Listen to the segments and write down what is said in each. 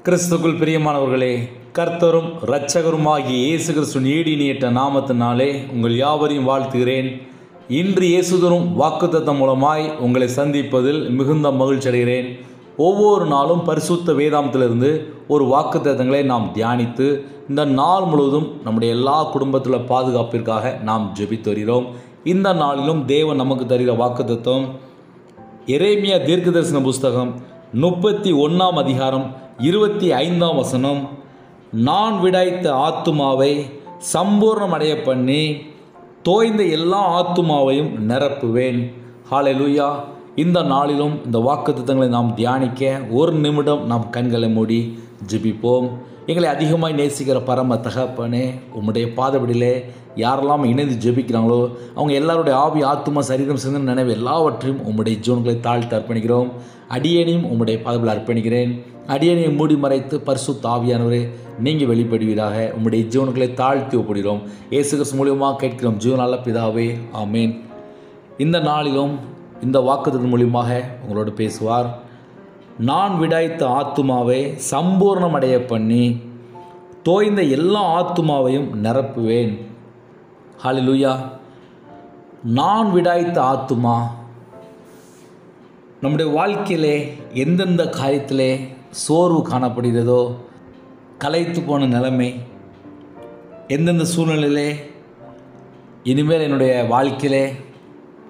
கிறிஸ்துக்குள் பிரியமானவர்களே, கர்த்தரும் இரட்சகருமாகிய இயேசு கிறிஸ்துவின் ஈடினியற்ற நாமத்தினாலே உங்கள் யாவரையும் வாழ்த்துகிறேன். இன்று இயேசுதரும் வாக்குத்தத்தம் மூலமாய் உங்களை சந்திப்பதில் மிகுந்த மகிழ்ச்சி அடைகிறேன். ஒவ்வொரு நாளும் பரிசுத்த வேதாந்தத்திலிருந்து ஒரு வாக்குத்தத்தங்களை நாம் தியானித்து இந்த நாள் முழுவதும் நம்முடைய எல்லா குடும்பத்தில் பாதுகாப்பிற்காக நாம் ஜெபித்து வருகிறோம். இந்த நாளிலும் தேவன் நமக்கு தருகிற வாக்குத்தத்தம் எரேமியா தீர்க்கதரிசன புஸ்தகம் 31 அதிகாரம் 25 வசனம். நான் விடாய்த்த ஆத்துமாவை சம்பூர்ணமடைய பண்ணி தோய்ந்த எல்லா ஆத்துமாவையும் நிரப்புவேன். ஹல்லேலூயா. இந்த நாளிலும் இந்த வாக்குத்தத்தங்களை நாம் தியானிக்க ஒரு நிமிடம் நாம் கண்களை மூடி ஜெபிப்போம். எங்களை அதிகமாக நேசிக்கிற பரம தகப்பனே, உம்முடைய பாதபடியிலே யாரெல்லாம் இணைந்து ஜெபிக்கிறாங்களோ அவங்க எல்லாருடைய ஆவி, ஆத்துமா, சரீரம், சிந்தனை, நினைவு எல்லாவற்றையும் உம்முடைய ஜீவன்களை தாழ்த்து அர்ப்பணிக்கிறோம். அடியேனையும் உம்முடைய பாதபடியில் அர்ப்பணிக்கிறேன். அடியேனையும் மூடி மறைத்து பரிசுத்த ஆவியானவரே நீங்கள் வெளிப்படுவீராக. உம்முடைய ஜீவன்களை தாழ்த்தி ஒப்புடுகிறோம். இயேசு கிறிஸ்து மூலியமாக கேட்கிறோம் ஜீவனால பிதாவே, ஆமேன். இந்த நாளிலும் இந்த வாக்குத்தத்தத்தின் மூலியமாக உங்களோடு பேசுவார். நான் விடாய்த்த ஆத்துமாவை சம்பூர்ணமடைய பண்ணி தோய்ந்த எல்லா ஆத்துமாவையும் நிரப்புவேன். ஹல்லேலூயா. நான் விடாய்த்த ஆத்துமா, நம்முடைய வாழ்க்கையிலே எந்தெந்த காரியத்திலே சோர்வு காணப்படுகிறதோ, களைத்து போன நிலைமை, எந்தெந்த சூழ்நிலையிலே இனிமேல் என்னுடைய வாழ்க்கையிலே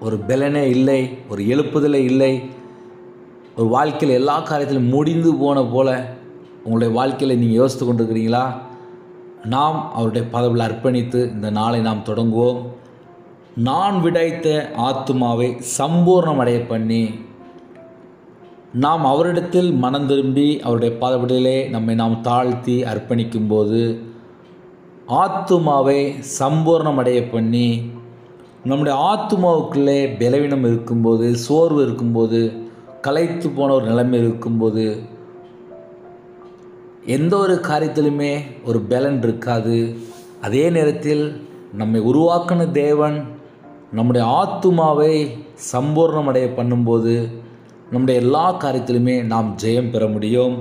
ஒரு பலனே இல்லை, ஒரு எழுப்புதலே இல்லை, ஒரு வாழ்க்கையில் எல்லா காரியத்திலும் முடிந்து போன போல உங்களுடைய வாழ்க்கையில் நீங்கள் யோசித்து கொண்டிருக்கிறீங்களா? நாம் அவருடைய பதவியில் அர்ப்பணித்து இந்த நாளை நாம் தொடங்குவோம். நான் விடாய்த்த ஆத்துமாவை சம்பூர்ணமடைய பண்ணி நாம் அவரிடத்தில் மனம் திரும்பி அவருடைய பாதபடியிலே நம்மை நாம் தாழ்த்தி அர்ப்பணிக்கும்போது, ஆத்துமாவை சம்பூர்ணமடைய பண்ணி நம்முடைய ஆத்துமாவுக்குள்ளே பலவீனம் இருக்கும்போது, சோர்வு இருக்கும்போது, களைத்து போன ஒரு நிலைமை இருக்கும்போது, எந்த ஒரு காரியத்திலுமே ஒரு பலன் இருக்காது. அதே நேரத்தில் நம்மை உருவாக்கின தேவன் நம்முடைய ஆத்துமாவை சம்பூர்ணமடைய பண்ணும்போது நம்முடைய எல்லா காரியத்திலுமே நாம் ஜெயம் பெற முடியும்.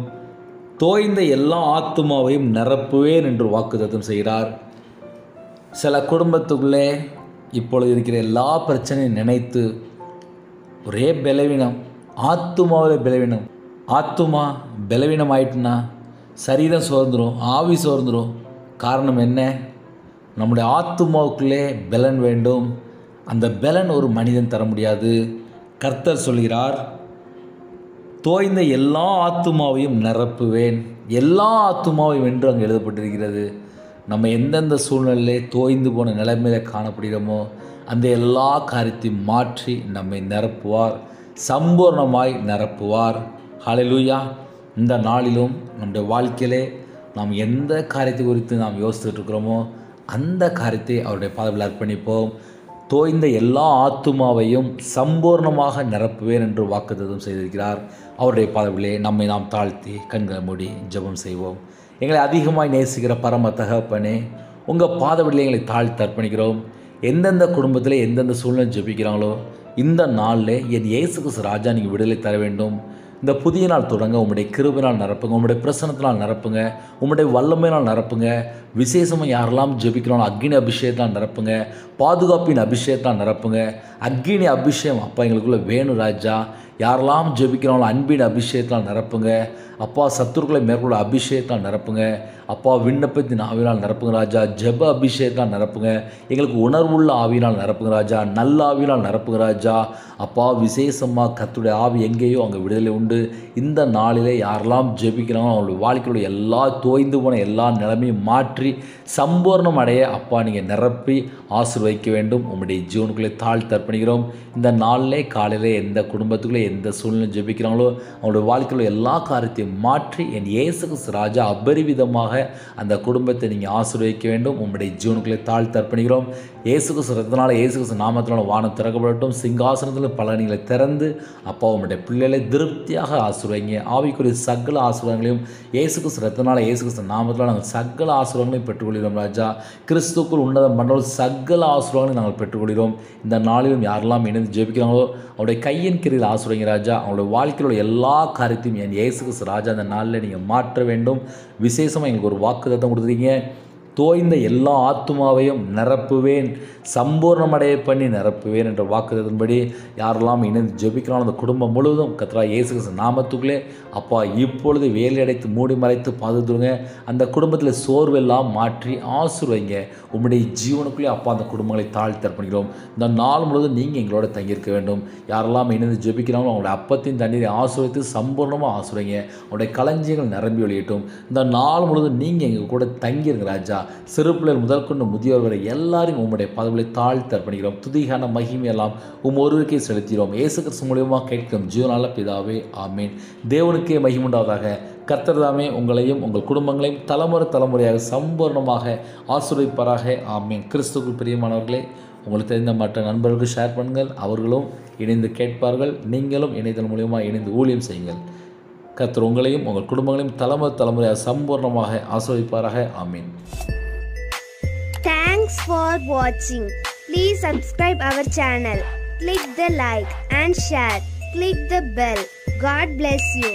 தோய்ந்த எல்லா ஆத்துமாவையும் நிரப்புவேன் என்று வாக்குத்தத்தம் செய்கிறார். சில குடும்பத்துக்குள்ளே இப்பொழுது இருக்கிற எல்லா பிரச்சனையும் நினைத்து ஒரே பலவீனம், ஆத்துமாவில் பலவீனம். ஆத்துமா பலவீனம் ஆயிட்டுனா சரீரம் சோர்ந்துடும், ஆவி சோர்ந்துடும். காரணம் என்ன? நம்முடைய ஆத்துமாவுக்குள்ளே பலன் வேண்டும். அந்த பலன் ஒரு மனிதன் தர முடியாது. கர்த்தர் சொல்கிறார், தோய்ந்த எல்லா ஆத்துமாவையும் நிரப்புவேன். எல்லா ஆத்துமாவையும் என்று அங்கே எழுதப்பட்டிருக்கிறது. நம்ம எந்தெந்த சூழ்நிலையிலே தோய்ந்து போன நிலைமையில் காணப்படுகிறோமோ அந்த எல்லா காரியத்தையும் மாற்றி நம்மை நிரப்புவார், சம்பூர்ணமாய் நிரப்புவார். ஹல்லேலூயா. இந்த நாளிலும் நம்முடைய வாழ்க்கையிலே நாம் எந்த காரியத்தை குறித்து நாம் யோசித்துட்டு இருக்கிறோமோ அந்த காரியத்தை அவருடைய பாதத்தில் அர்ப்பணிப்போம். தோய்ந்த எல்லா ஆத்துமாவையும் சம்பூர்ணமாக நிரப்புவேன் என்று வாக்குத்தத்தம் செய்திருக்கிறார். அவருடைய பாதவிலே நம்மை நாம் தாழ்த்தி கண்களை மூடி ஜெபம் செய்வோம். எங்களை அதிகமாய் நேசிக்கிற பரம தகப்பனே, உங்கள் பாதவிலே எங்களை தாழ்த்தி அர்ப்பணிக்கிறோம். எந்தெந்த குடும்பத்தில் எந்தெந்த சூழ்நிலை ஜெபிக்கிறாங்களோ இந்த நாளில் என் இயேசு கிறிஸ்து ராஜா நீங்கள் விடுதலை தர வேண்டும். இந்த புதிய நாள் தொடங்க உம்முடைய கிருபையினால் நிரப்புங்க, உம்முடைய பிரசன்னத்தினால் நிரப்புங்க, உம்முடைய வல்லமையினால் நிரப்புங்க. விசேஷமாக யாரெல்லாம் ஜெபிக்கிறாங்களோ அக்னி அபிஷேகத்தால் நிரப்புங்க, பாதுகாப்பின் அபிஷேகத்தால் நிரப்புங்க. அக்னி அபிஷேகம் அப்பா எங்களுக்குள்ளே வேணும் ராஜா. யாரெல்லாம் ஜெபிக்கிறாங்களோ அன்பின் அபிஷேகத்தால் நிரப்புங்க அப்பா. சத்துருக்களை மேற்கொள்ள அபிஷேகத்தால் நிரப்புங்க அப்பா. விண்ணப்பத்தின் ஆவினால் நிரப்புங்க ராஜா. ஜெப அபிஷேகத்தால் நிரப்புங்க. எங்களுக்கு உணர்வுள்ள ஆவியினால் நிரப்புங்க ராஜா. நல்ல ஆவியினால் நிரப்புங்க ராஜா. அப்பா, விசேஷமாக கர்த்தருடைய ஆவி எங்கேயோ அங்கே விடுதலை உண்டு. இந்த நாளிலே யாரெல்லாம் ஜெபிக்கிறாங்களோ அவங்களுடைய வாழ்க்கையுடைய எல்லா தோய்ந்து போன எல்லா நிலைமையும் மாற்றி சம்பூர்ணம் அடைய அப்பா நீங்கள் நிரப்பி ஆசீர்வதிக்க வேண்டும். உம்முடைய ஜீவனுக்குள்ளே தாழ்த்தி அர்ப்பணிக்கிறோம். இந்த நாளிலே காலையிலே எந்த குடும்பத்துக்குள்ளே எந்த சூழ்நிலை ஜெபிக்கிறாங்களோ அவங்களுடைய வாழ்க்கையில் எல்லா காரியத்தையும் மாற்றி என் இயேசு கிறிஸ்து ராஜா அபரிவிதமாக அந்த குடும்பத்தை நீங்கள் ஆசீர்வதிக்க வேண்டும். உம்முடைய ஜீவனுக்குள்ளே தாழ்த்தி அர்ப்பணிக்கிறோம். இயேசு கிறிஸ்து ரத்தத்தினால, இயேசு கிறிஸ்து நாமத்தினால வானம் திறக்கப்படட்டும். சிங்காசனத்தில் பலனிகளை திறந்து அப்பா உம்முடைய பிள்ளைகளை திருப்தியாக ஆசீர்வதிங்க. ஆவிக்குரிய சகல ஆசீர்வாதங்களையும் இயேசு கிறிஸ்து ரத்தத்தினால, இயேசு கிறிஸ்து நாமத்தினால நாங்கள் சகல ஆசீர்வாதங்களையும் பெற்றுக்கொள்கிறோம் ராஜா. கிறிஸ்துக்குள் உன்னதம் பண்ணுற சகல ஆசீர்வாதங்களையும் நாங்கள் பெற்றுக்கொள்கிறோம். இந்த நாளிலும் யாரெல்லாம் இணைந்து ஜெபிக்கிறாங்களோ அவருடைய கையின் கிரியில் ஆசீர்வாதம் ஆசிரியங்க ராஜா. அவங்களுடைய வாழ்க்கையில் உள்ள எல்லா காரியத்தையும் என் இயேசு கிறிஸ்து ராஜா அந்த நாளில் நீங்கள் மாற்ற வேண்டும். விசேஷமாக எங்களுக்கு ஒரு வாக்குத்தத்தம் கொடுத்துருக்கீங்க. தோய்ந்த எல்லா ஆத்துமாவையும் நிரப்புவேன், சம்பூர்ணமடைய பண்ணி நிரப்புவேன் என்ற வாக்குத்தத்தின்படி யாரெல்லாம் இணைந்து ஜெபிக்கிறாலும் அந்த குடும்பம் முழுவதும் கர்த்தராகிய இயேசு கிறிஸ்து நாமத்துக்குள்ளே அப்பா இப்பொழுது வேலி அடைத்து மூடி மறைத்து பாதுகாத்துருங்க. அந்த குடும்பத்தில் சோர்வெல்லாம் மாற்றி ஆசீர்வைங்க. உம்முடைய ஜீவனுக்குள்ளே அப்பா அந்த குடும்பங்களை தாழ்த்தி அர்ப்பணிக்கிறோம். இந்த நாள் முழுவதும் நீங்கள் எங்களோட தங்கியிருக்க வேண்டும். யாரெல்லாம் இணைந்து ஜெபிக்கிறாங்களோ அவங்களுடைய அப்பத்தின் தண்ணீரை ஆசீர்வதித்து சம்பூர்ணமாக ஆசீர்வைங்க. அவருடைய களஞ்சியங்கள் நிரம்பி ஒழியட்டும். இந்த நாள் முழுவதும் நீங்கள் எங்கள் கூட தங்கியிருங்க ராஜா. சிறு பிள்ளைகள் முதல் கொண்டு முதியோர் வரை எல்லாரையும் உம்முடைய பதவிகளை தாழ்த்தி அர்ப்பணிக்கிறோம். துதிகான மகிமையெல்லாம் ஒருவருக்கே செலுத்துகிறோம். இயேசு கிறிஸ்து மூலியமாக கேட்கும் ஜீவனால பிதாவே ஆமீன். தேவனுக்கே மகிமுண்டாவதாக. கர்த்தர் தாமே உங்களையும் உங்கள் குடும்பங்களையும் தலைமுறையாக சம்பூர்ணமாக ஆசீர்வதிப்பாராக. ஆமீன். கிறிஸ்துவுக்குள் பிரியமானவர்களே, உங்களுக்கு தெரிந்த மற்ற நண்பர்களுக்கு ஷேர் பண்ணுங்கள். அவர்களும் இணைந்து கேட்பார்கள். நீங்களும் இணையதளம் மூலியமாக இணைந்து ஊழியம் செய்யுங்கள். கர்த்தர் உங்களையும் உங்கள் குடும்பங்களையும் தலைமுறையாக சம்பூர்ணமாக ஆசீர்வதிப்பாராக. ஆமீன். Thanks for watching. Please subscribe our channel. Click the like and share. Click the bell. God bless you.